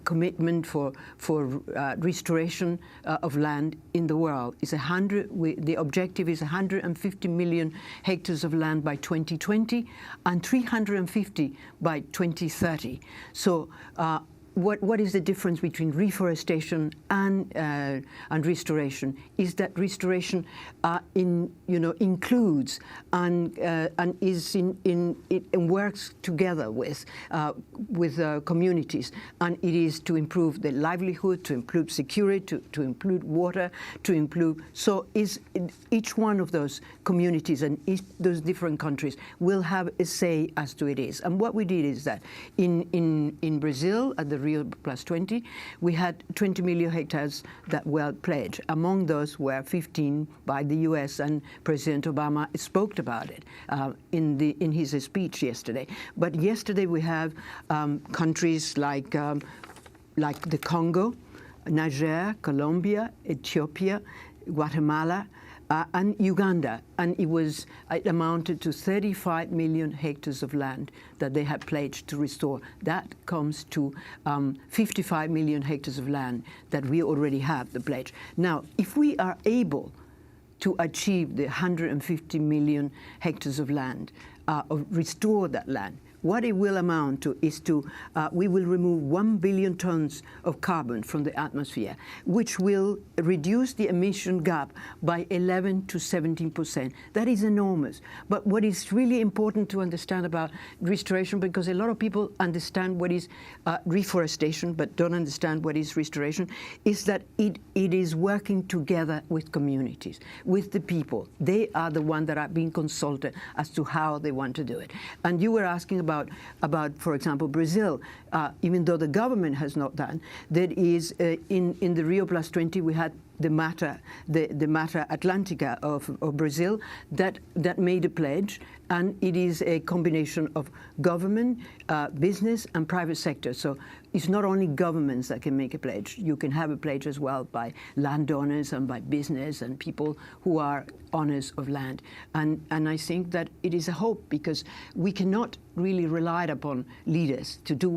commitment for restoration of land in the world. It's the objective is 150 million hectares of land by 2020 and 350 by 2030. So what is the difference between reforestation and restoration? Is that restoration includes and is and works together with communities, and it is to improve the livelihood, to improve security, to improve water, to improve. So each one of those communities and those different countries will have a say as to it is. And what we did is that in Brazil at the Rio +20, we had 20 million hectares that were pledged. Among those were 15 by the US, and President Obama spoke about it in his speech yesterday. But yesterday we have countries like the Congo, Niger, Colombia, Ethiopia, Guatemala, and Uganda, and it amounted to 35 million hectares of land that they had pledged to restore. That comes to 55 million hectares of land that we already have the pledge. Now, if we are able to achieve the 150 million hectares of land, restore that land, what it will amount to is we will remove 1 billion tons of carbon from the atmosphere, which will reduce the emission gap by 11 to 17%. That is enormous. But what is really important to understand about restoration, because a lot of people understand what is reforestation but don't understand what is restoration, is that it is working together with communities, with the people. They are the ones that are being consulted as to how they want to do it. And you were asking about, for example, Brazil, even though the government has not done, that is in the Rio +20 we had the Mata Atlântica of Brazil that made a pledge, and it is a combination of government, business, and private sector. So it's not only governments that can make a pledge. You can have a pledge as well by landowners and by business and people who are owners of land. And I think that it is a hope, because we cannot really rely upon leaders to do